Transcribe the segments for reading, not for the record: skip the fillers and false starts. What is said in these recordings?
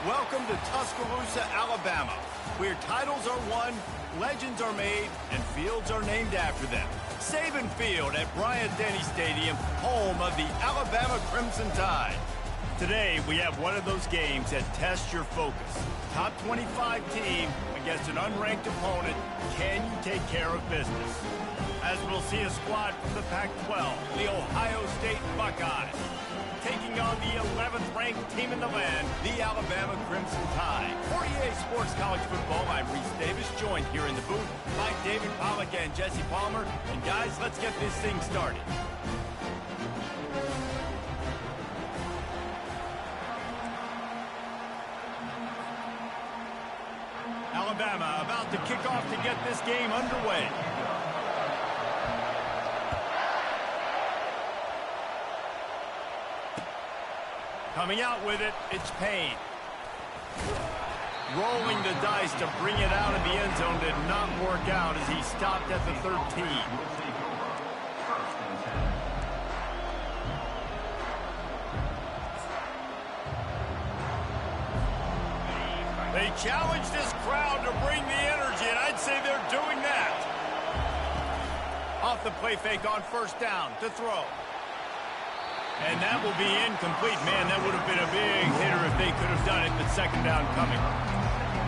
Welcome to Tuscaloosa, Alabama, where titles are won, legends are made, and fields are named after them. Saban Field at Bryant-Denny Stadium, home of the Alabama Crimson Tide. Today, we have one of those games that tests your focus. Top 25 team against an unranked opponent. Can you take care of business? As we'll see a squad from the Pac-12, the Ohio State Buckeyes, taking on the 11th ranked team in the land, the Alabama Crimson Tide. For EA Sports College Football, I'm Reese Davis, joined here in the booth by David Pollack and Jesse Palmer. And guys, let's get this thing started. Alabama about to kick off to get this game underway. Coming out with it, it's Payne. Rolling the dice to bring it out of the end zone did not work out as he stopped at the 13. They challenge this crowd to bring the energy, and I'd say they're doing that. Off the play fake on first down to throw. And that will be incomplete. Man, that would have been a big hitter if they could have done it, but second down coming.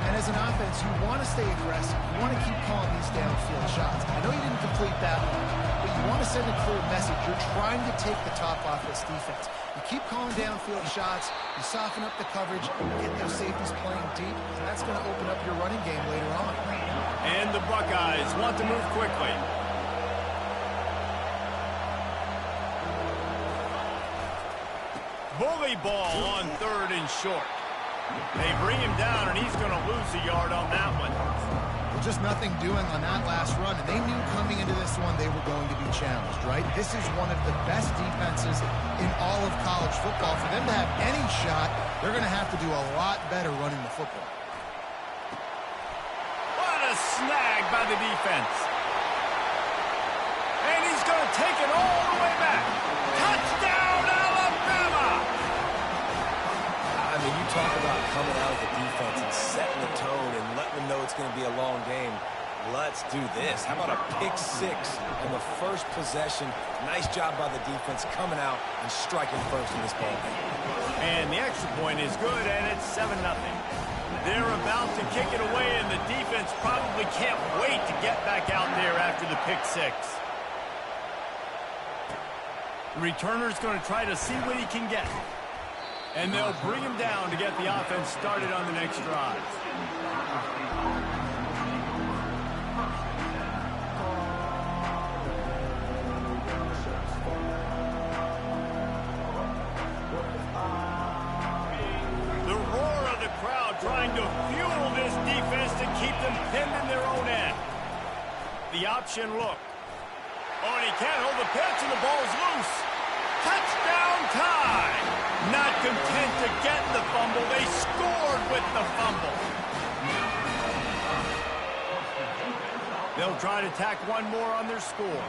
And as an offense, you want to stay aggressive. You want to keep calling these downfield shots. I know you didn't complete that one, but you want to send a clear message. You're trying to take the top off this defense. You keep calling downfield shots, you soften up the coverage, you get those safeties playing deep, and that's going to open up your running game later on. And the Buckeyes want to move quickly. Bully ball on third and short. They bring him down, and he's going to lose a yard on that one. Well, just nothing doing on that last run, and they knew coming into this one they were going to be challenged, right? This is one of the best defenses in all of college football. For them to have any shot, they're going to have to do a lot better running the football. What a snag by the defense. And he's going to take it all the way back. Touchdown, Alabama! I mean, you talk about coming out of the defense and setting the tone and letting them know it's going to be a long game. Let's do this. How about a pick six on the first possession? Nice job by the defense coming out and striking first in this ball game. And the extra point is good, and it's 7-0. They're about to kick it away, and the defense probably can't wait to get back out there after the pick six. The returner's going to try to see what he can get. And they'll bring him down to get the offense started on the next drive. The roar of the crowd trying to fuel this defense to keep them pinned in their own end. The option look. Oh, and he can't hold the pitch, and the ball's loose. Touchdown Tide! Not content to get the fumble, they scored with the fumble. They'll try to tack one more on their score.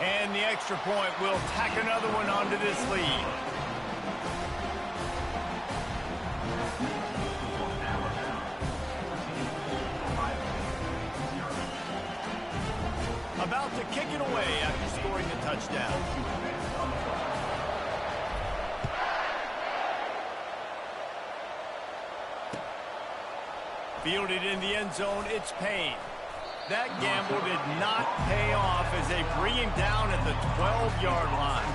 And the extra point will tack another one onto this lead. About to kick it away after scoring the touchdown. Fielded in the end zone, it's Payne. That gamble did not pay off as they bring him down at the 12-yard line.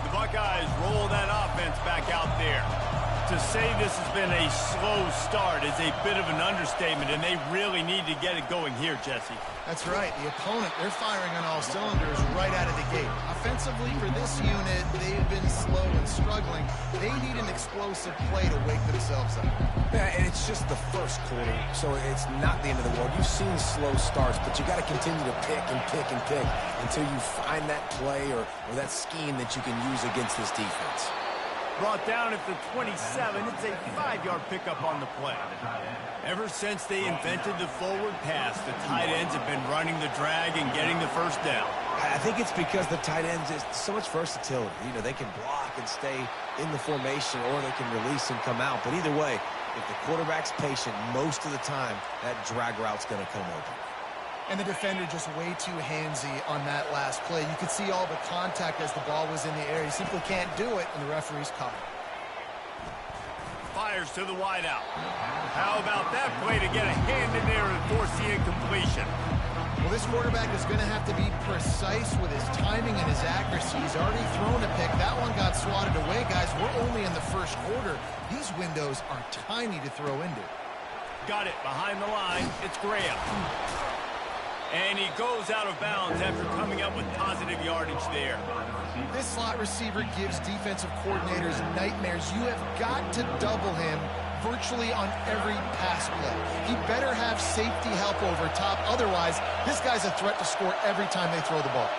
The Buckeyes roll that offense back out there. To say this has been a slow start is a bit of an understatement, and they really need to get it going here, Jesse. That's right. The opponent, they're firing on all cylinders right out of the gate. Offensively, for this unit, they've been slow and struggling. They need an explosive play to wake themselves up. Yeah, and it's just the first quarter, so it's not the end of the world. You've seen slow starts, but you got to continue to pick and pick and pick until you find that play or that scheme that you can use against this defense. Brought down at the 27. It's a 5-yard pickup on the play. Ever since they invented the forward pass, the tight ends have been running the drag and getting the first down. I think it's because the tight ends is so much versatility. You know, they can block and stay in the formation, or they can release and come out. But either way, if the quarterback's patient most of the time, that drag route's going to come open. And the defender just way too handsy on that last play. You could see all the contact as the ball was in the air. He simply can't do it, and the referee's caught it. Fires to the wideout. How about that play to get a hand in there and force the incompletion? Well, this quarterback is going to have to be precise with his timing and his accuracy. He's already thrown a pick. That one got swatted away, guys. We're only in the first quarter. These windows are tiny to throw into. Got it behind the line. It's Graham. And he goes out of bounds after coming up with positive yardage there. This slot receiver gives defensive coordinators nightmares. You have got to double him virtually on every pass play. He better have safety help over top. Otherwise, this guy's a threat to score every time they throw the ball.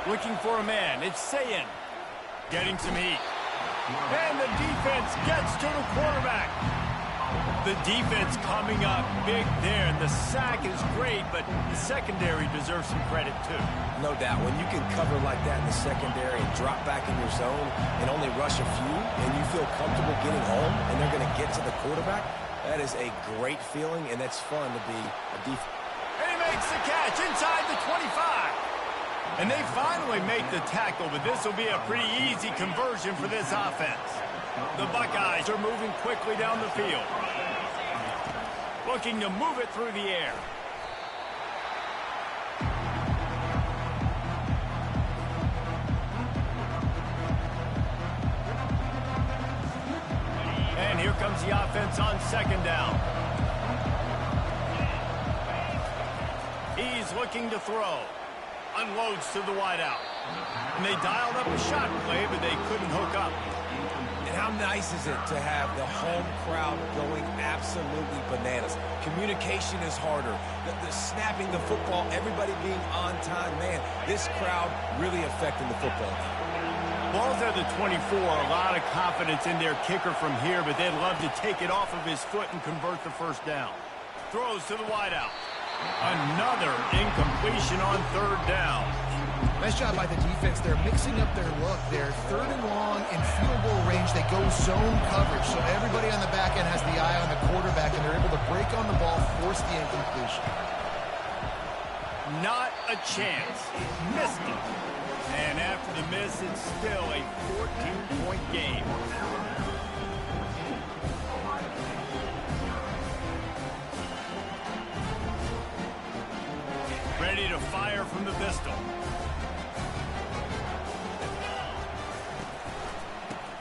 Looking for a man. It's Sayin. Getting some heat. And the defense gets to the quarterback. The defense coming up big there. And the sack is great, but the secondary deserves some credit too. No doubt. When you can cover like that in the secondary and drop back in your zone and only rush a few, and you feel comfortable getting home, and they're going to get to the quarterback, that is a great feeling, and it's fun to be a defense. And he makes the catch inside the 25. And they finally make the tackle, but this will be a pretty easy conversion for this offense. The Buckeyes are moving quickly down the field. Looking to move it through the air. And here comes the offense on second down. He's looking to throw. Unloads to the wideout. And they dialed up a shot play, but they couldn't hook up. And how nice is it to have the home crowd going absolutely bananas? Communication is harder. The snapping the football, everybody being on time. Man, this crowd really affecting the football game. Ball's at the 24. A lot of confidence in their kicker from here, but they'd love to take it off of his foot and convert the first down. Throws to the wideout. Another incompletion on third down. Nice job by the defense. They're mixing up their look. They're third and long in field goal range. They go zone coverage, so everybody on the back end has the eye on the quarterback, and they're able to break on the ball, force the incompletion. Not a chance. Missed it. And after the miss, it's still a 14-point game. Ready to fire from the pistol.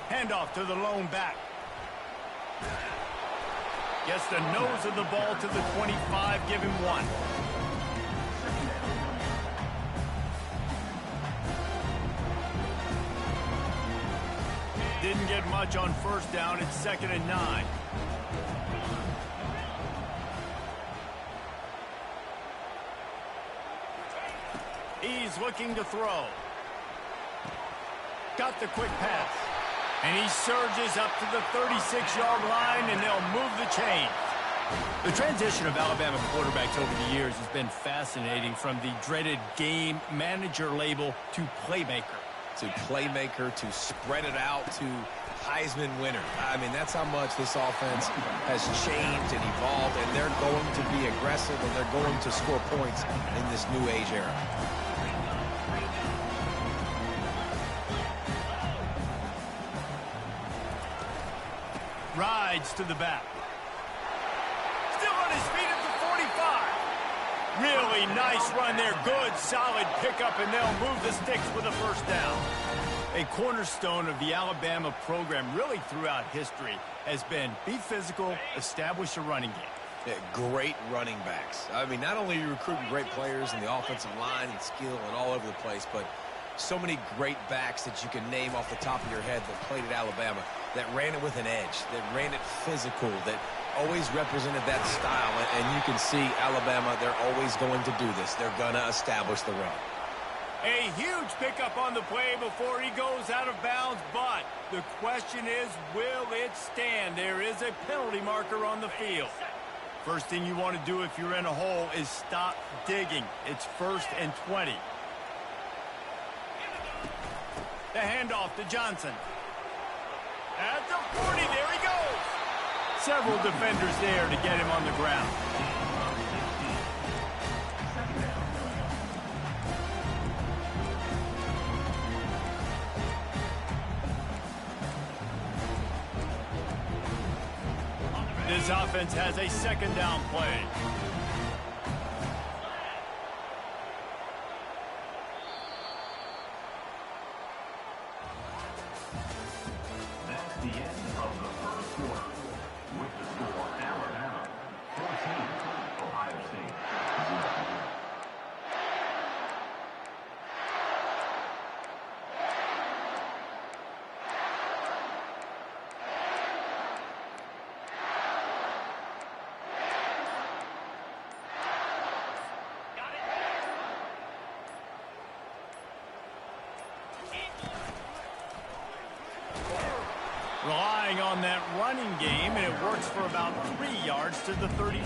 Handoff to the lone back. Gets the nose of the ball to the 25, give him one. Didn't get much on first down. It's 2nd and 9. He's looking to throw. Got the quick pass. And he surges up to the 36-yard line, and they'll move the chain. The transition of Alabama quarterbacks over the years has been fascinating, from the dreaded game manager label to playmaker. To playmaker, to spread it out, to Heisman winner. I mean, that's how much this offense has changed and evolved, and they're going to be aggressive, and they're going to score points in this new age era. Rides to the back. Still on his feet at the 45. Really nice run there. Good, solid pickup, and they'll move the sticks with a first down. A cornerstone of the Alabama program really throughout history has been be physical, establish a running game. Yeah, great running backs. I mean, not only are you recruiting great players in the offensive line and skill and all over the place, but so many great backs that you can name off the top of your head that played at Alabama, that ran it with an edge, that ran it physical, that always represented that style, and you can see Alabama, they're always going to do this. They're going to establish the run. A huge pickup on the play before he goes out of bounds, but the question is, will it stand? There is a penalty marker on the field. First thing you want to do if you're in a hole is stop digging. It's 1st and 20. The handoff to Johnson. At the 40, there he goes. Several defenders there to get him on the ground. This offense has a 2nd down play. That's the end of the first quarter. With the score, Alabama 14, Ohio State 0. Relying on that running game, and it works for about 3 yards to the 31.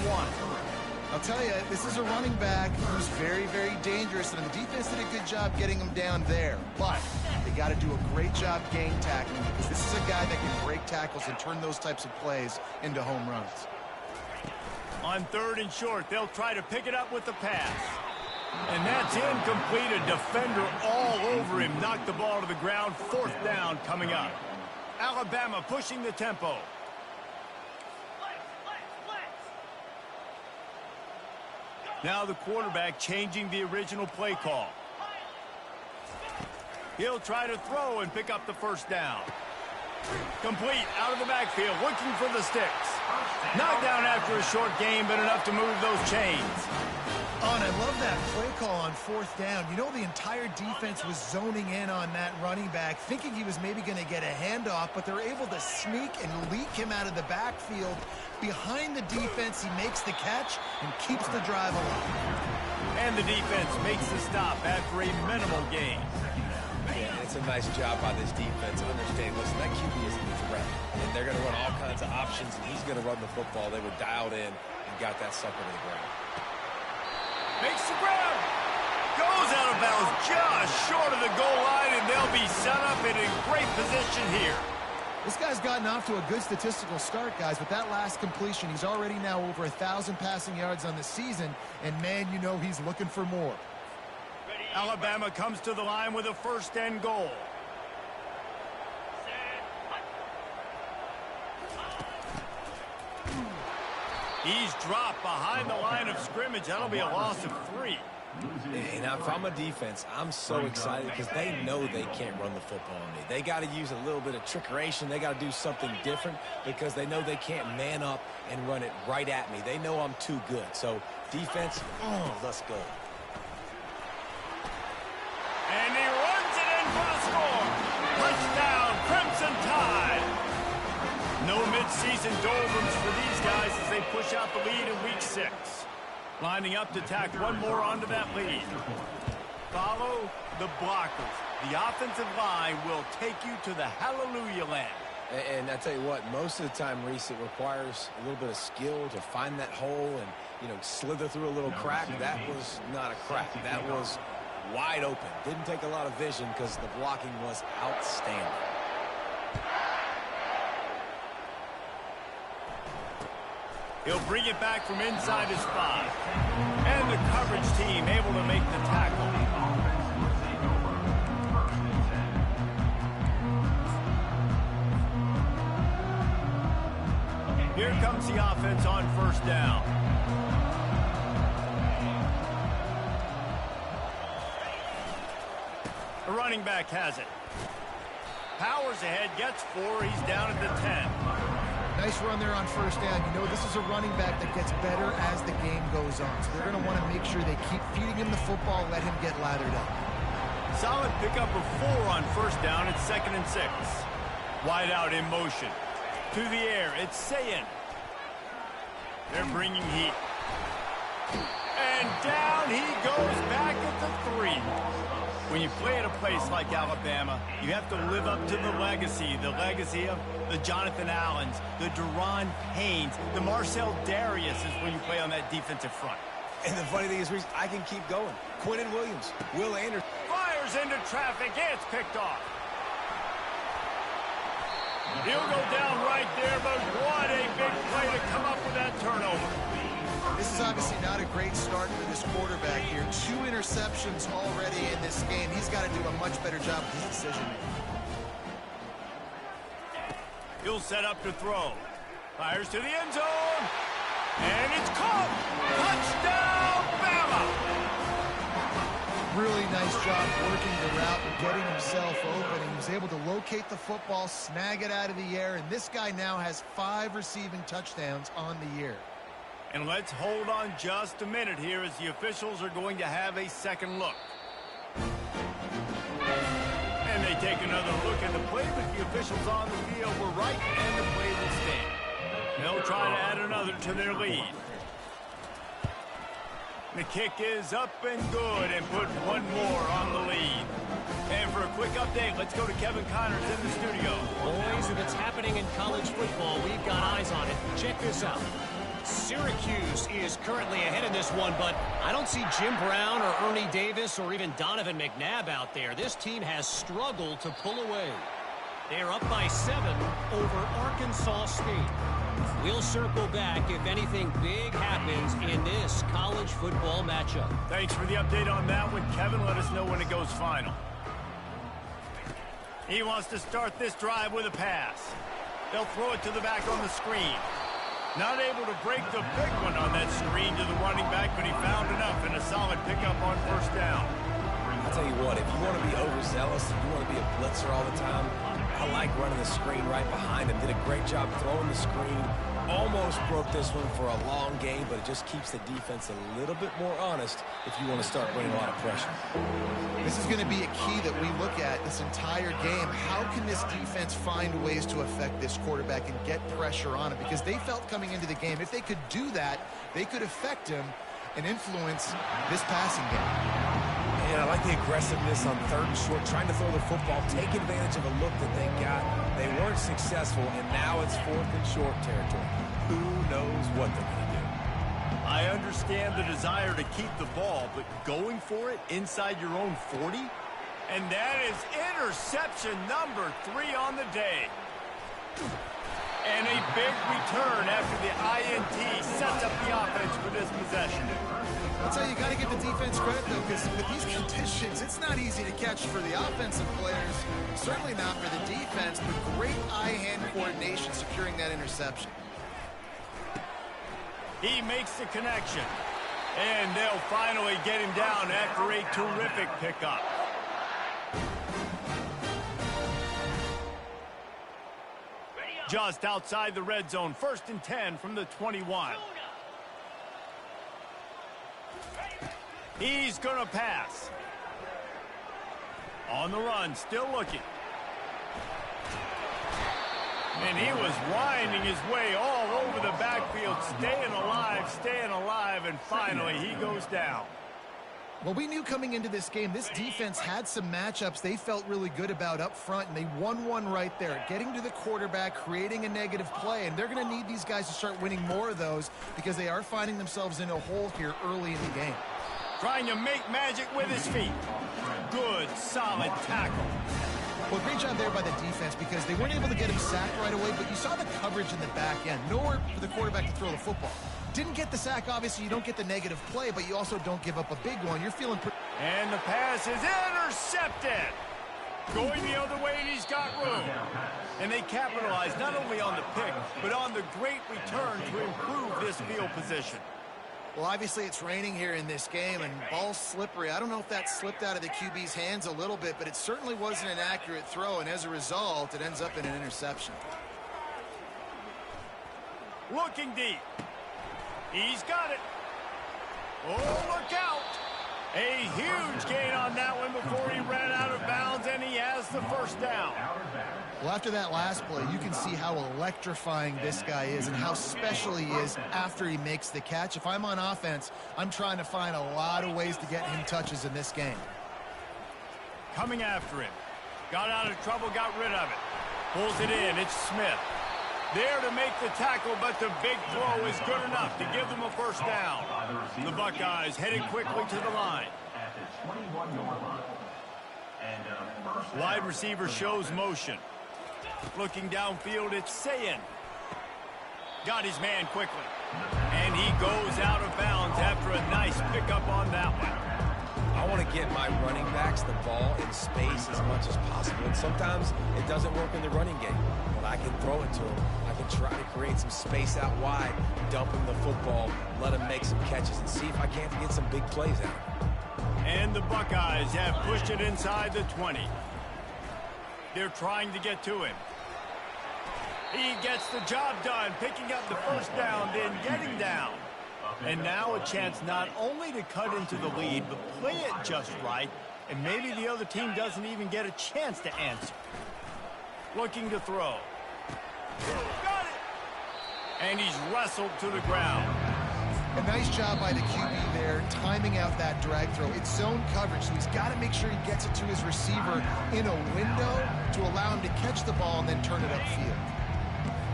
I'll tell you, this is a running back who's very, very dangerous, and the defense did a good job getting him down there. But they got to do a great job gang tackling, because this is a guy that can break tackles and turn those types of plays into home runs. On 3rd and short, they'll try to pick it up with the pass. And that's incomplete. A defender all over him. Knocked the ball to the ground. 4th down coming up. Alabama pushing the tempo. Now the quarterback changing the original play call. He'll try to throw and pick up the 1st down. Complete out of the backfield, looking for the sticks. Knocked down after a short game, but enough to move those chains. Oh, and I love that play call on 4th down. You know, the entire defense was zoning in on that running back, thinking he was maybe going to get a handoff, but they're able to sneak and leak him out of the backfield. Behind the defense, he makes the catch and keeps the drive alive. And the defense makes the stop after a minimal gain. Yeah, it's a nice job by this defense. Understand, listen, that QB is a threat, and they're going to run all kinds of options, and he's going to run the football. They were dialed in and got that sucker to the ground. Makes the grab. Goes out of bounds just short of the goal line, and they'll be set up in a great position here. This guy's gotten off to a good statistical start, guys. With that last completion, he's already now over 1,000 passing yards on the season, and, man, you know he's looking for more. Alabama comes to the line with a 1st and goal. He's dropped behind the line of scrimmage. That'll be a loss of 3. And if I'm a defense, I'm so excited because they know they can't run the football on me. They got to use a little bit of trickeration. They got to do something different because they know they can't man up and run it right at me. They know I'm too good. So, defense, let's go. And he runs it in for the score. Touchdown, Crimson Tide. No midseason doldrums for these guys as they push out the lead in Week 6. Lining up to tack one more onto that lead. Follow the blockers. The offensive line will take you to the hallelujah land. And I tell you what, most of the time, Reese, it requires a little bit of skill to find that hole and, you know, slither through a little crack. That was not a crack. That was wide open. Didn't take a lot of vision because the blocking was outstanding. He'll bring it back from inside his 5. And the coverage team able to make the tackle. Here comes the offense on 1st down. The running back has it. Powers ahead, gets 4. He's down at the 10. Nice run there on 1st down. You know, this is a running back that gets better as the game goes on. So they're going to want to make sure they keep feeding him the football, let him get lathered up. Solid pickup of 4 on 1st down. It's 2nd and 6. Wide out in motion. To the air, it's Sayin. They're bringing heat. And down he goes back at the 3. When you play at a place like Alabama, you have to live up to the legacy of the Jonathan Allens, the Deron Paynes, the Marcel Dariuses when you play on that defensive front. And the funny thing is, Reese, I can keep going. Quinnen Williams, Will Anderson. Fires into traffic. It's picked off. He'll go down right there, but what a big play to come up with that turnover. This is obviously not a great start for this quarterback here. 2 interceptions already in this game. He's got to do a much better job with his decision-making. He'll set up to throw. Fires to the end zone. And it's caught. Touchdown, Bama! Really nice job working the route and getting himself open. He was able to locate the football, snag it out of the air, and this guy now has 5 receiving touchdowns on the year. And let's hold on just a minute here as the officials are going to have a second look. And they take another look at the play, but the officials on the field were right, and the play will stand. They'll try to add another to their lead. The kick is up and good and put one more on the lead. And for a quick update, let's go to Kevin Connors in the studio. Boys, if it's happening in college football, we've got eyes on it. Check this out. Syracuse is currently ahead in this one, but I don't see Jim Brown or Ernie Davis or even Donovan McNabb out there. This team has struggled to pull away. They're up by 7 over Arkansas State. We'll circle back if anything big happens in this college football matchup. Thanks for the update on that one, Kevin. Let us know when it goes final. He wants to start this drive with a pass. They'll throw it to the back on the screen. Not able to break the big one on that screen to the running back, but he found enough and a solid pickup on first down. I'll tell you what, if you want to be overzealous, if you want to be a blitzer all the time, I like running the screen right behind him. Did a great job throwing the screen. Almost broke this one for a long game, but it just keeps the defense a little bit more honest if you want to start bringing a lot of pressure. This is going to be a key that we look at this entire game. How can this defense find ways to affect this quarterback and get pressure on him? Because they felt coming into the game, if they could do that, they could affect him and influence this passing game. And I like the aggressiveness on 3rd and short, trying to throw the football, take advantage of a look that they got. They weren't successful, and now it's 4th and short territory. Who knows what they're going to do? I understand the desire to keep the ball, but going for it inside your own 40? And that is interception number 3 on the day. And a big return after the INT sets up the offense for this possession. I'll tell you, you got to give the defense credit, though, because with these conditions, it's not easy to catch for the offensive players. Certainly not for the defense, but great eye-hand coordination securing that interception. He makes the connection. And they'll finally get him down after a terrific pickup. Just outside the red zone, 1st and 10 from the 21. He's going to pass. On the run, still looking. And he was winding his way all over the backfield, staying alive, and finally he goes down. Well, we knew coming into this game, this defense had some matchups they felt really good about up front, and they won one right there, getting to the quarterback, creating a negative play, and they're going to need these guys to start winning more of those because they are finding themselves in a hole here early in the game. Trying to make magic with his feet. Good, solid tackle. Well, great job there by the defense because they weren't able to get him sacked right away, but you saw the coverage in the back end. Nowhere for the quarterback to throw the football. Didn't get the sack, obviously. You don't get the negative play, but you also don't give up a big one. You're feeling pretty... And the pass is intercepted. Going the other way, and he's got room. And they capitalize not only on the pick, but on the great return to improve this field position. Well, obviously it's raining here in this game, and ball's slippery. I don't know if that slipped out of the QB's hands a little bit, but it certainly wasn't an accurate throw, and as a result, it ends up in an interception. Looking deep. He's got it. Oh, look out. A huge gain on that one before he ran out of bounds, and he has the first down. Well, after that last play, you can see how electrifying this guy is and how special he is after he makes the catch. If I'm on offense, I'm trying to find a lot of ways to get him touches in this game. Coming after him. Got out of trouble, got rid of it. Pulls it in, it's Smith. There to make the tackle, but the big throw is good enough to give them a first down. The Buckeyes headed quickly to the line. At the 21-yard line. And Wide receiver shows motion. Looking downfield, it's Sayin. Got his man quickly. And he goes out of bounds after a nice pickup on that one. I want to get my running backs the ball in space as much as possible. And sometimes it doesn't work in the running game, but I can throw it to him. I can try to create some space out wide, dump him the football, let him make some catches, and see if I can't get some big plays out of him. And the Buckeyes have pushed it inside the 20. They're trying to get to him. He gets the job done, picking up the first down, then getting down. And now a chance not only to cut into the lead, but play it just right, and maybe the other team doesn't even get a chance to answer. Looking to throw. Got it! And he's wrestled to the ground. A nice job by the QB there, timing out that drag throw. It's zone coverage, so he's got to make sure he gets it to his receiver in a window to allow him to catch the ball and then turn it upfield.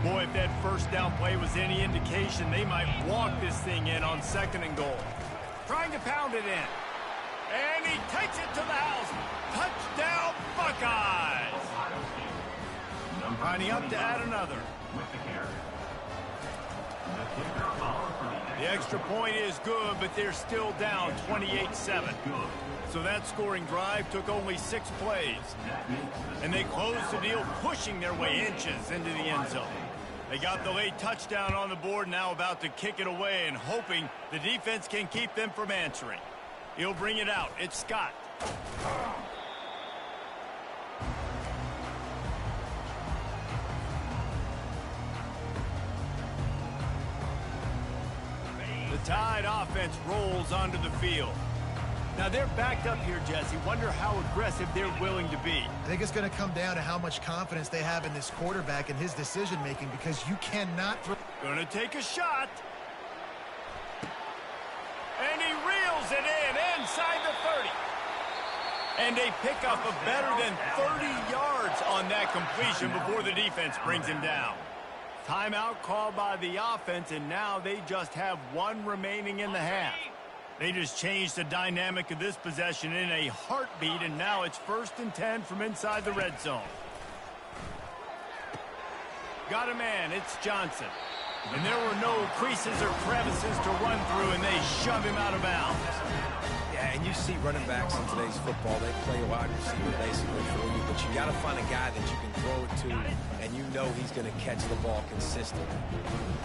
Boy, if that first down play was any indication, they might walk this thing in on 2nd and goal. Trying to pound it in. And he takes it to the house. Touchdown, Buckeyes! Lining up to add another. with the carry. The kicker, Oliver. The extra point is good, but they're still down 28-7. So that scoring drive took only 6 plays. And they closed the deal, pushing their way inches into the end zone. They got the late touchdown on the board, now about to kick it away and hoping the defense can keep them from answering. He'll bring it out. It's Scott. The Tide offense rolls onto the field. Now they're backed up here, Jesse. Wonder how aggressive they're willing to be. I think it's going to come down to how much confidence they have in this quarterback and his decision-making, because you cannot throw. Gonna take a shot. And he reels it in inside the 30. And a pickup of better than 30 yards on that completion before the defense brings him down. Timeout called by the offense, and now they just have 1 remaining in the half. They just changed the dynamic of this possession in a heartbeat, and now it's 1st and 10 from inside the red zone. Got a man, it's Johnson. And there were no creases or crevices to run through, and they shove him out of bounds. Yeah, and you see running backs in today's football, they play a wide receiver basically for you, but you got to find a guy that you can throw it to, and you know he's going to catch the ball consistently.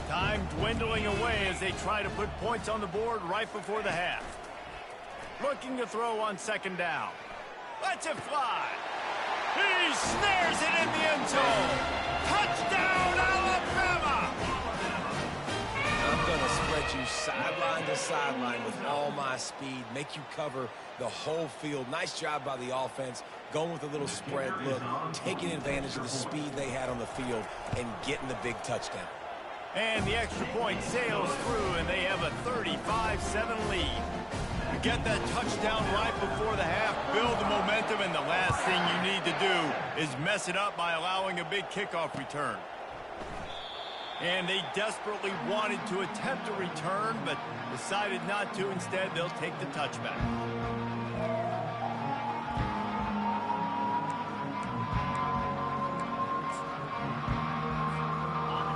Time dwindling away as they try to put points on the board right before the half. Looking to throw on 2nd down. Lets it fly. He snares it in the end zone. Touchdown, Alabama! I'm going to spread you sideline to sideline with all my speed, make you cover the whole field. Nice job by the offense, going with a little spread look, taking advantage of the speed they had on the field, and getting the big touchdown. And the extra point sails through, and they have a 35-7 lead. You get that touchdown right before the half, build the momentum, and the last thing you need to do is mess it up by allowing a big kickoff return. And they desperately wanted to attempt a return, but decided not to. Instead, they'll take the touchback.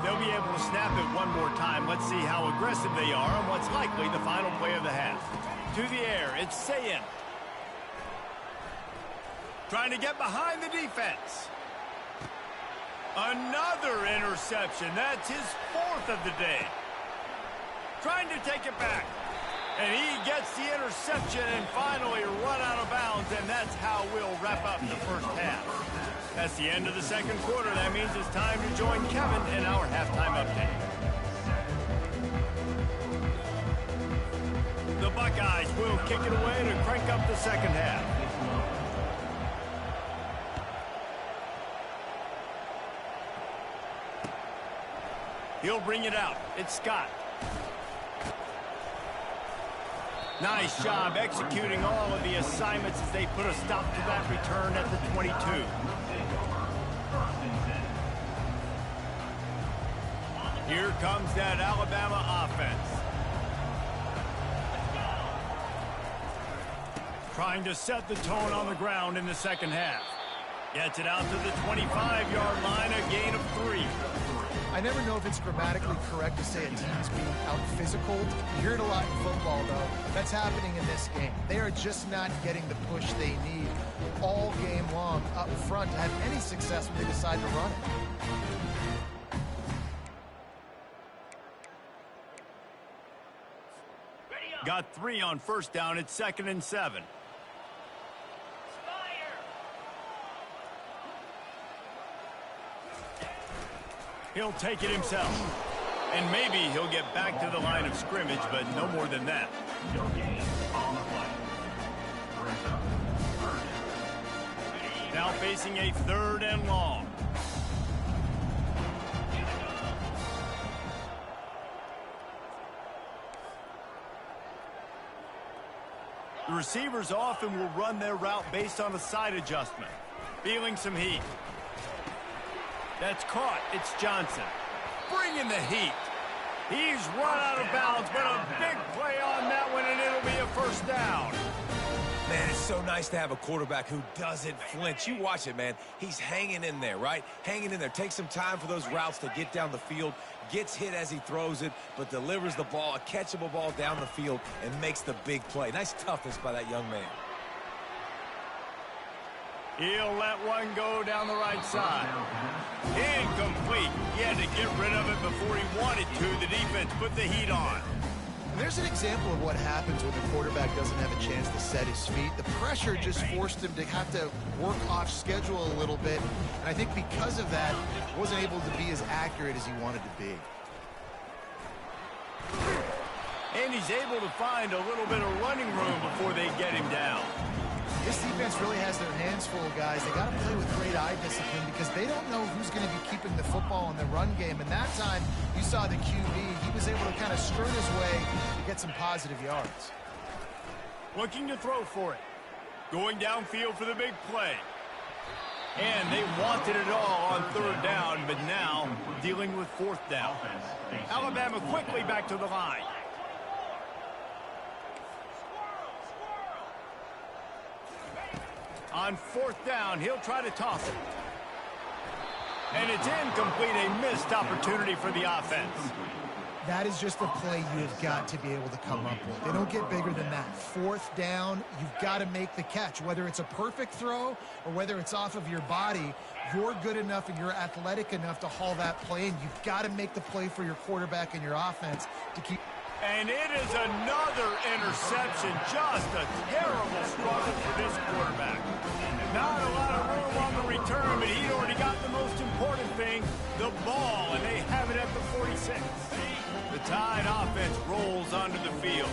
They'll be able to snap it one more time. Let's see how aggressive they are on what's likely the final play of the half. To the air, it's Sayin. Trying to get behind the defense. Another interception. That's his 4th of the day. Trying to take it back. And he gets the interception and finally run out of bounds, and that's how we'll wrap up the first half. That's the end of the 2nd quarter. That means it's time to join Kevin in our halftime update. The Buckeyes will kick it away to crank up the 2nd half. He'll bring it out. It's Scott. Nice job executing all of the assignments as they put a stop to that return at the 22. Here comes that Alabama offense. Trying to set the tone on the ground in the second half. Gets it out to the 25-yard line, a gain of 3. I never know if it's grammatically correct to say a team's being out-physical. You hear it a lot in football, though. That's happening in this game. They are just not getting the push they need all game long up front to have any success when they decide to run it. Got 3 on first down. It's 2nd and 7. He'll take it himself. And maybe he'll get back to the line of scrimmage, but no more than that. Now facing a 3rd and long. The receivers often will run their route based on a side adjustment. Feeling some heat. That's caught. It's Johnson. Bringing the heat. He's run out of bounds, but a big play on that one, and it'll be a first down. Man, it's so nice to have a quarterback who doesn't flinch. You watch it, man. He's hanging in there, right? Hanging in there. Takes some time for those routes to get down the field. Gets hit as he throws it, but delivers the ball, a catchable ball down the field, and makes the big play. Nice toughness by that young man. He'll let one go down the right side. Incomplete. He had to get rid of it before he wanted to. The defense put the heat on. And there's an example of what happens when the quarterback doesn't have a chance to set his feet. The pressure just forced him to have to work off schedule a little bit. And I think because of that, wasn't able to be as accurate as he wanted to be. And he's able to find a little bit of running room before they get him down. This defense really has their hands full, guys. They got to play with great eye discipline because they don't know who's going to be keeping the football in the run game. And that time, you saw the QB. He was able to kind of skirt his way to get some positive yards. Looking to throw for it. Going downfield for the big play. And they wanted it all on 3rd down, but now dealing with 4th down. Alabama quickly back to the line. On 4th down, he'll try to toss it. And it's incomplete, a missed opportunity for the offense. That is just a play you've got to be able to come up with. They don't get bigger than that. 4th down, you've got to make the catch. Whether it's a perfect throw or whether it's off of your body, you're good enough and you're athletic enough to haul that play in. You've got to make the play for your quarterback and your offense to keep... And it is another interception. Just a terrible struggle for this quarterback. Not a lot of room on the return, but he'd already got the most important thing, the ball, and they have it at the 46. The Tide offense rolls onto the field.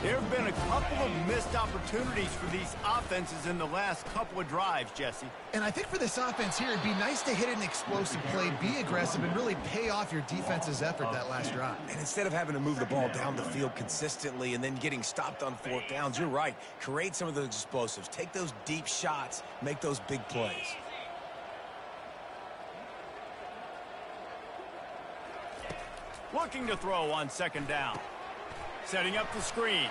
There have been a couple of missed opportunities for these offenses in the last couple of drives, Jesse. And I think for this offense here, it'd be nice to hit an explosive play, be aggressive, and really pay off your defense's effort that last drive. And instead of having to move the ball down the field consistently and then getting stopped on 4th downs, you're right. Create some of those explosives. Take those deep shots. Make those big plays. Looking to throw on 2nd down. Setting up the screen.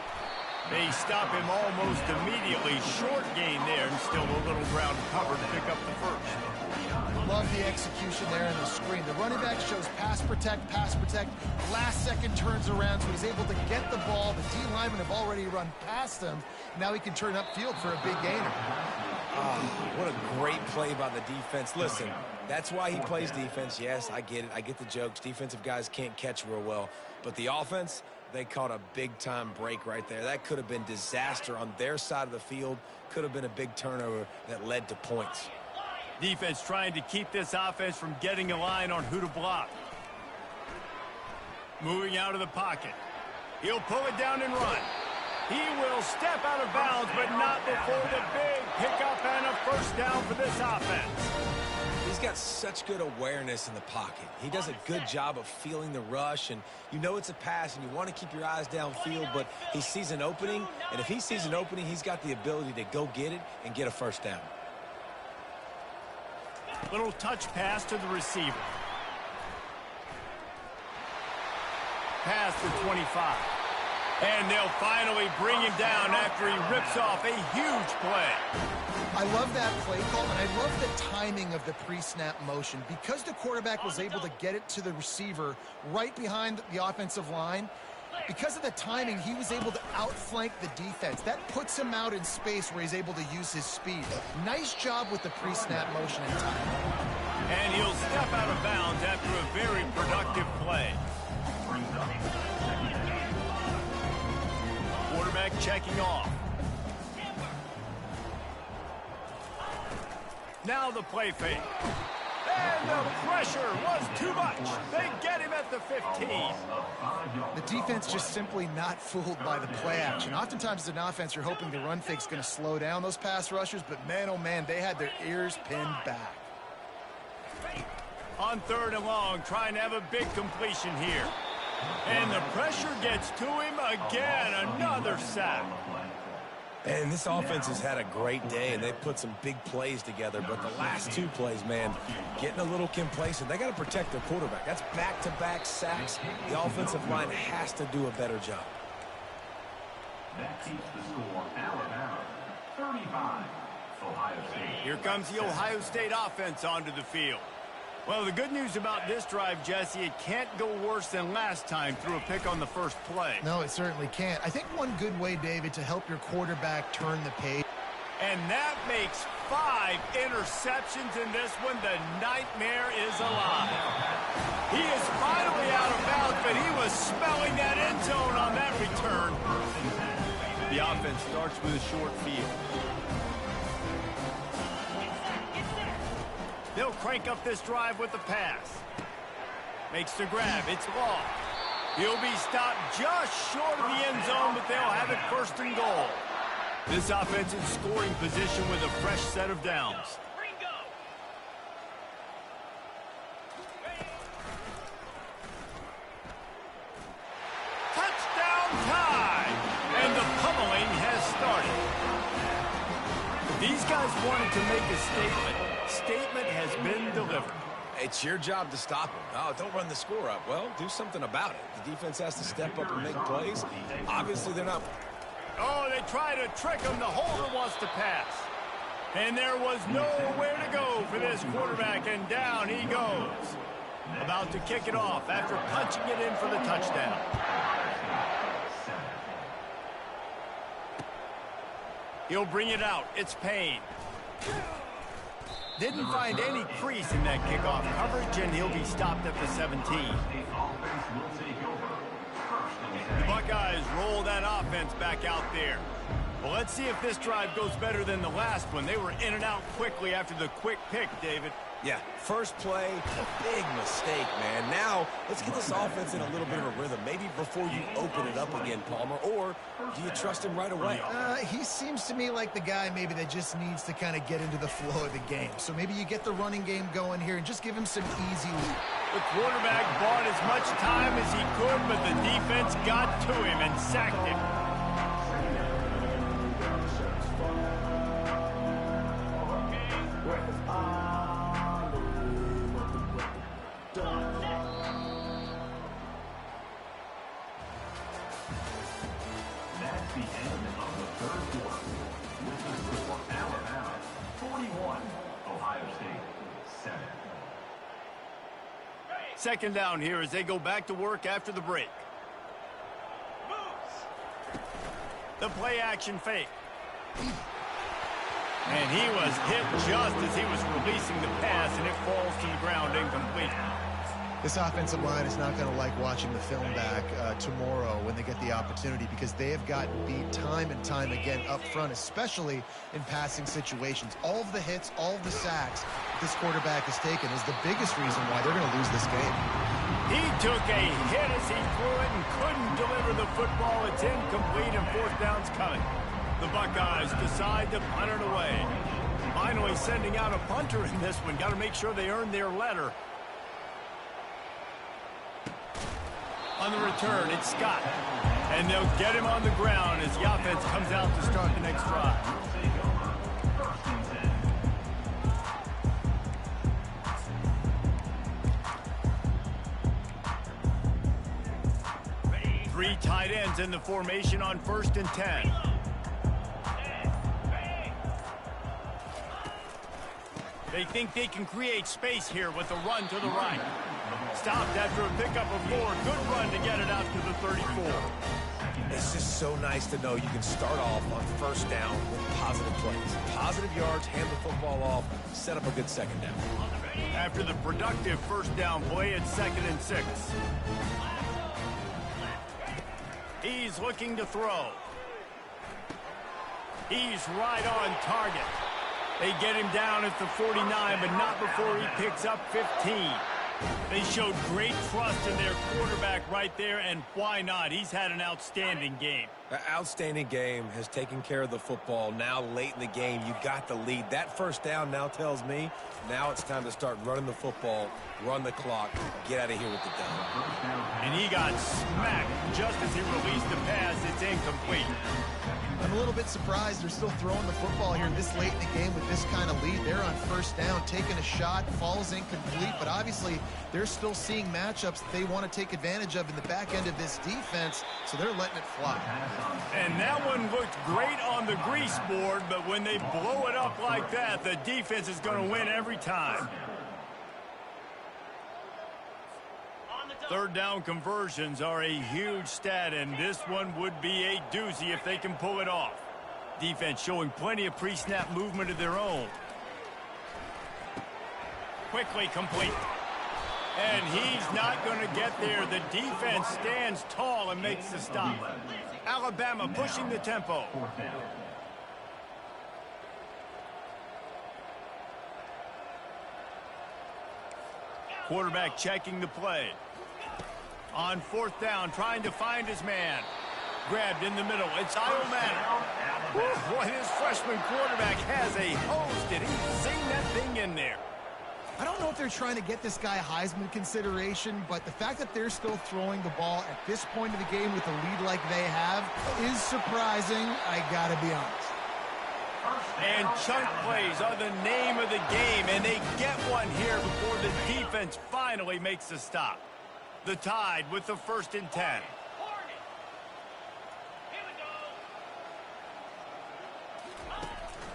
They stop him almost immediately. Short gain there, and still a little ground cover to pick up the 1st. Love the execution there in the screen. The running back shows pass protect. Last second turns around, so he's able to get the ball. The D linemen have already run past him. Now he can turn upfield for a big gainer. What a great play by the defense. Listen, that's why he plays defense. Yes, I get it. I get the jokes. Defensive guys can't catch real well. But the offense, they caught a big-time break right there. That could have been disaster on their side of the field. Could have been a big turnover that led to points. Defense trying to keep this offense from getting a line on who to block. Moving out of the pocket. He'll pull it down and run. He will step out of bounds, but not before the big pickup and a first down for this offense. He's got such good awareness in the pocket. He does a good job of feeling the rush, and you know it's a pass, and you want to keep your eyes downfield, but he sees an opening, and if he sees an opening, he's got the ability to go get it and get a first down. Little touch pass to the receiver. Pass to 25. And they'll finally bring him down after he rips off a huge play. I love that play call, and I love the timing of the pre-snap motion. Because the quarterback was able to get it to the receiver right behind the offensive line, because of the timing, he was able to outflank the defense. That puts him out in space where he's able to use his speed. Nice job with the pre-snap motion and timing. And he'll step out of bounds after a very productive play. Quarterback checking off. Now the play fake. And the pressure was too much. They get him at the 15. The defense just simply not fooled by the play action. Oftentimes as an offense, you're hoping the run fake's going to slow down those pass rushers, but man, oh man, they had their ears pinned back. On 3rd and long, trying to have a big completion here. And the pressure gets to him again. Another sack. And this offense has had a great day, and they've put some big plays together. But the last 2 plays, man, getting a little complacent. They got to protect their quarterback. That's back-to-back sacks. The offensive line has to do a better job. That keeps the score Alabama 35, Ohio State. Here comes the Ohio State offense onto the field. Well, the good news about this drive, Jesse, it can't go worse than last time through a pick on the first play. No, it certainly can't. I think one good way, David, to help your quarterback turn the page. And that makes 5 interceptions in this one. The nightmare is alive. He is finally out of bounds, but he was smelling that end zone on that return. The offense starts with a short field. They'll crank up this drive with the pass. Makes the grab. It's long. He'll be stopped just short of the end zone, but they'll have it 1st and goal. This offense in scoring position with a fresh set of downs. Touchdown time! And the pummeling has started. These guys wanted to make a statement. Statement has been delivered. It's your job to stop him. Oh, don't run the score up. Well, do something about it. The defense has to step up and make plays. Obviously, they're not. Oh, they try to trick him. The holder wants to pass. And there was nowhere to go for this quarterback, and down he goes. About to kick it off after punching it in for the touchdown. He'll bring it out. It's Payne. Didn't find any crease in that kickoff coverage, and he'll be stopped at the 17. The Buckeyes roll that offense back out there. Well, let's see if this drive goes better than the last one. They were in and out quickly after the quick pick, David. Yeah, first play, a big mistake, man. Now, let's get this offense in a little bit of a rhythm. Maybe before you open it up again, Palmer, or do you trust him right away? He seems to me like the guy maybe that just needs to kind of get into the flow of the game. So maybe you get the running game going here and just give him some easy lead. The quarterback bought as much time as he could, but the defense got to him and sacked him. That's the end of the 3rd quarter. With the score Alabama 41, Ohio State 7. 2nd down here as they go back to work after the break. The play action fake. And he was hit just as he was releasing the pass, and it falls to the ground incomplete. This offensive line is not going to like watching the film back tomorrow when they get the opportunity, because they have gotten beat time and time again up front, especially in passing situations. All of the hits, all of the sacks this quarterback has taken is the biggest reason why they're going to lose this game. He took a hit as he threw it and couldn't deliver the football. It's incomplete and fourth down's coming. The Buckeyes decide to punt it away. Finally sending out a punter in this one. Got to make sure they earn their letter. On the return, it's Scott. And they'll get him on the ground as the offense comes out to start the next drive. Three tight ends in the formation on 1st and 10. They think they can create space here with a run to the right. Stopped after a pickup of 4. Good run to get it out to the 34. It's just so nice to know you can start off on first down with positive plays. Positive yards, hand the football off, set up a good second down. After the productive first down play, it's 2nd and 6. He's looking to throw. He's right on target. They get him down at the 49, but not before he picks up 15. They showed great trust in their quarterback right there, and why not? He's had an outstanding game. An outstanding game, has taken care of the football. Now late in the game, you got the lead. That first down now tells me now it's time to start running the football, run the clock, get out of here with the down. And he got smacked just as he released the pass. It's incomplete. I'm a little bit surprised they're still throwing the football here this late in the game with this kind of lead. They're on first down, taking a shot, falls incomplete, but obviously they're still seeing matchups that they want to take advantage of in the back end of this defense, so they're letting it fly. And that one looked great on the grease board, but when they blow it up like that, the defense is going to win every time. Third down conversions are a huge stat, and this one would be a doozy if they can pull it off. Defense showing plenty of pre-snap movement of their own. Quickly complete. And he's not going to get there. The defense stands tall and makes the stop. Alabama pushing the tempo. Quarterback checking the play. On 4th down, trying to find his man. Grabbed in the middle. It's Iomanna. Boy, this freshman quarterback has a hose. Did he sing that thing in there? I don't know if they're trying to get this guy Heisman consideration, but the fact that they're still throwing the ball at this point of the game with a lead like they have is surprising, I gotta be honest. And chunk plays are the name of the game, and they get one here before the defense finally makes the stop. The Tide with the 1st and 10.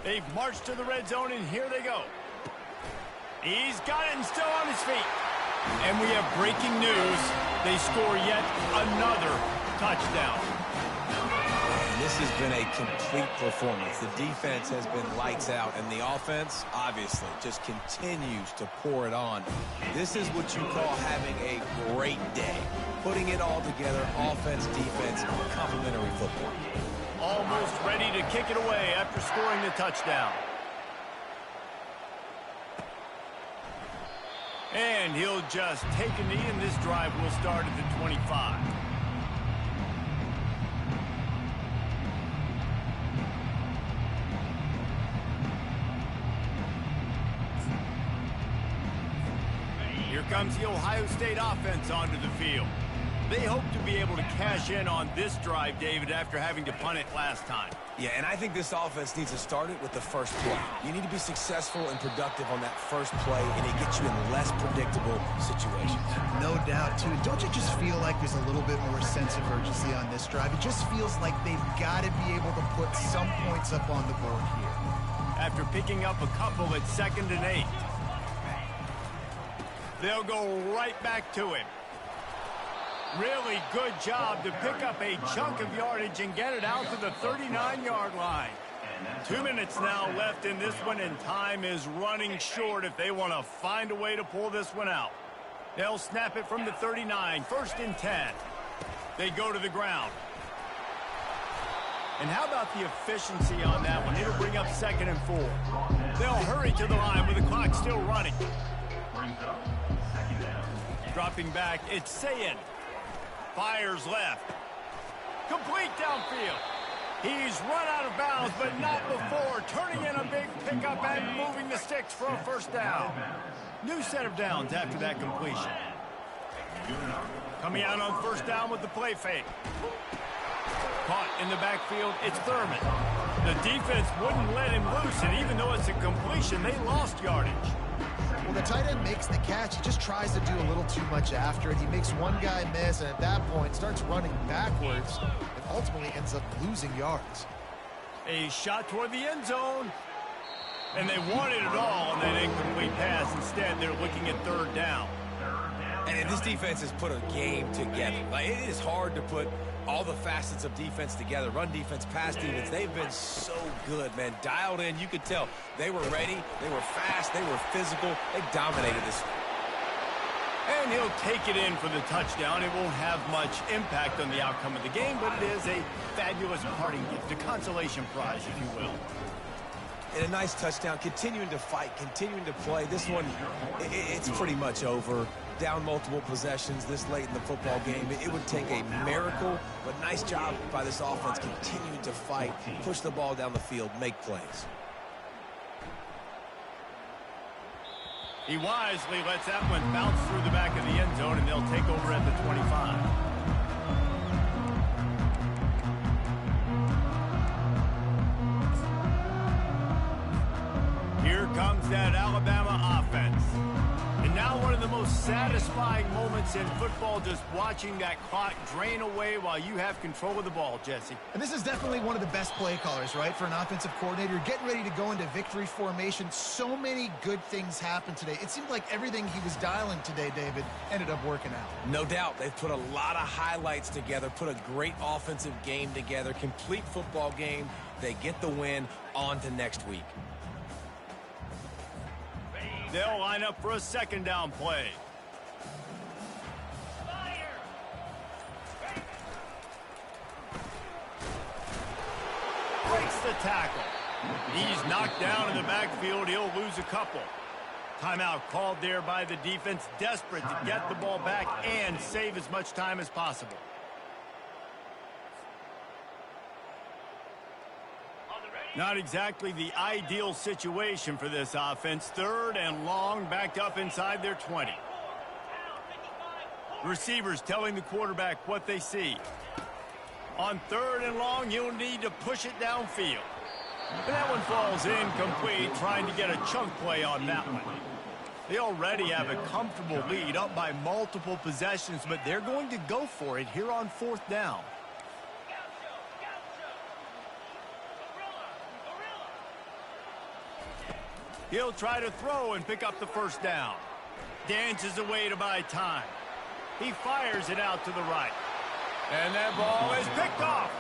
They've marched to the red zone, and here they go. He's got it and still on his feet. And we have breaking news. They score yet another touchdown. This has been a complete performance. The defense has been lights out, and the offense, obviously, just continues to pour it on. This is what you call having a great day. Putting it all together, offense, defense, complementary football. Almost ready to kick it away after scoring the touchdown. And he'll just take a knee, and this drive will start at the 25. Here comes the Ohio State offense onto the field. They hope to be able to cash in on this drive, David, after having to punt it last time. Yeah, and I think this offense needs to start it with the first play. You need to be successful and productive on that first play, and it gets you in less predictable situations. No doubt, too. Don't you just feel like there's a little bit more sense of urgency on this drive? It just feels like they've got to be able to put some points up on the board here. After picking up a couple at 2nd and 8. They'll go right back to him. Really good job to pick up a chunk of yardage and get it out to the 39-yard line. 2 minutes now left in this one, and time is running short if they want to find a way to pull this one out. They'll snap it from the 39, 1st and 10. They go to the ground. And how about the efficiency on that one? It'll bring up 2nd and 4. They'll hurry to the line with the clock still running. Dropping back, it's Sayin. Fires left. Complete downfield. He's run out of bounds, but not before turning in a big pickup and moving the sticks for a 1st down. New set of downs after that completion. Coming out on 1st down with the play fake. Caught in the backfield, it's Thurman. The defense wouldn't let him loose, and even though it's a completion, they lost yardage. Well, the tight end makes the catch. He just tries to do a little too much after it. He makes one guy miss, and at that point starts running backwards and ultimately ends up losing yards. A shot toward the end zone. And they wanted it all on that incomplete pass. Instead, they're looking at 3rd down. And this defense has put a game together. Like, it is hard to put all the facets of defense together. Run defense, pass defense. They've been so good, man. Dialed in. You could tell they were ready. They were fast. They were physical. They dominated this. And he'll take it in for the touchdown. It won't have much impact on the outcome of the game, but it is a fabulous parting gift, a consolation prize, if you will. And a nice touchdown, continuing to fight, continuing to play. This one, it's pretty much over. Down multiple possessions this late in the football game. It would take a miracle, but nice job by this offense continuing to fight, push the ball down the field, make plays. He wisely lets that one bounce through the back of the end zone, and they'll take over at the 25. Here comes that Alabama offense. And now one of the most satisfying moments in football, just watching that clock drain away while you have control of the ball, Jesse. And this is definitely one of the best play callers, right, for an offensive coordinator. Getting ready to go into victory formation. So many good things happened today. It seemed like everything he was dialing today, David, ended up working out. No doubt. They've put a lot of highlights together, put a great offensive game together, complete football game. They get the win. On to next week. They'll line up for a 2nd down play. Breaks the tackle. He's knocked down in the backfield. He'll lose a couple. Timeout called there by the defense, desperate to get the ball back and save as much time as possible. Not exactly the ideal situation for this offense. 3rd and long, backed up inside their 20. Receivers telling the quarterback what they see. On 3rd and long, you'll need to push it downfield. And that one falls incomplete, trying to get a chunk play on that one. They already have a comfortable lead, up by multiple possessions, but they're going to go for it here on 4th down. He'll try to throw and pick up the 1st down. Dances away to buy time. He fires it out to the right. And that ball is picked off.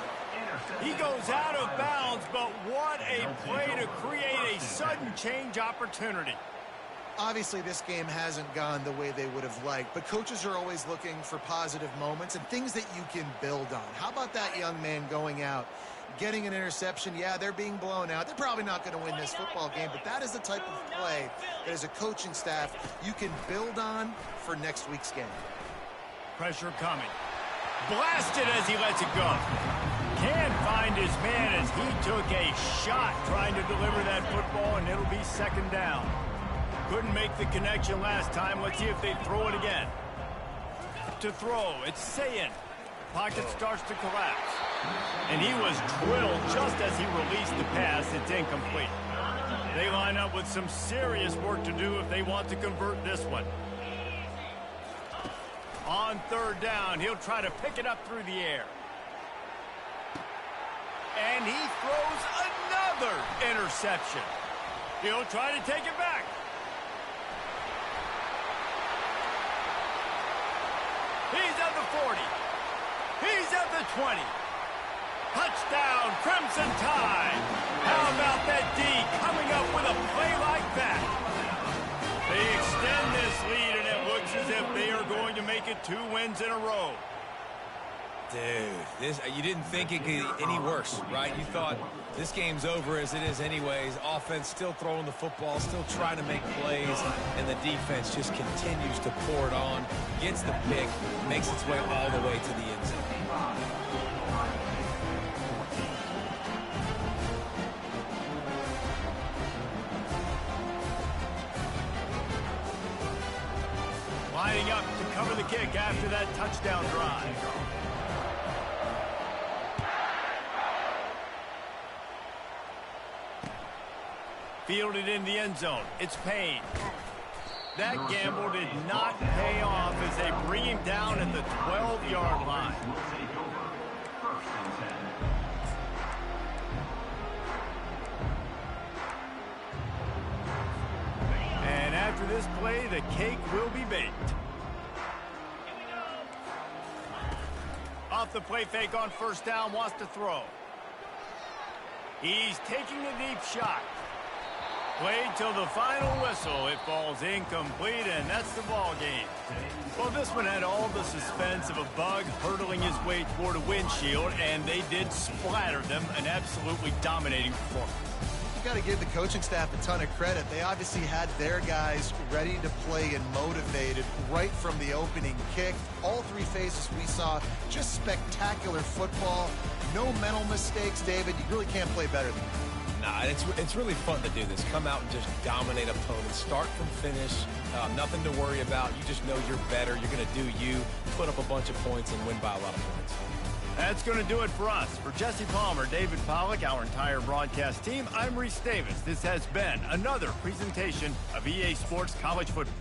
He goes out of bounds, but what a play to create a sudden change opportunity. Obviously, this game hasn't gone the way they would have liked, but coaches are always looking for positive moments and things that you can build on. How about that young man going out, getting an interception? Yeah, they're being blown out. They're probably not going to win this football game, but that is the type of play that as a coaching staff you can build on for next week's game. Pressure coming. Blasted as he lets it go. Can't find his man as he took a shot trying to deliver that football, and it'll be 2nd down. Couldn't make the connection last time. Let's see if they throw it again. To throw, it's Sayin. Pocket starts to collapse. And he was drilled just as he released the pass. It's incomplete. They line up with some serious work to do if they want to convert this one. On 3rd down, he'll try to pick it up through the air. And he throws another interception. He'll try to take it back. He's at the 40. He's at the 20. Touchdown, Crimson Tide. How about that D coming up with a play like that? They extend this lead, and it looks as if they 2 wins in a row. Dude, you didn't think it could get any worse, right? You thought this game's over as it is anyways. Offense still throwing the football, still trying to make plays, and the defense just continues to pour it on, gets the pick, makes its way all the way to the end zone. Lining up to cover the kick after that touchdown drive. Fielded in the end zone. It's Payne. That gamble did not pay off as they bring him down at the 12-yard line. And after this play, the cake will be baked. Off the play fake on first down, wants to throw. He's taking a deep shot. Played till the final whistle. It falls incomplete, and that's the ball game. Well, this one had all the suspense of a bug hurtling his way toward a windshield, and they did splatter them. An absolutely dominating performance. You got to give the coaching staff a ton of credit. They obviously had their guys ready to play and motivated right from the opening kick. All 3 phases we saw, just spectacular football. No mental mistakes, David. You really can't play better than that. Nah, it's really fun to do this. Come out and just dominate opponents. Start from finish. Nothing to worry about. You just know you're better. You're going to do you, put up a bunch of points, and win by a lot of points. That's going to do it for us. For Jesse Palmer, David Pollack, our entire broadcast team, I'm Reese Davis. This has been another presentation of EA Sports College Football.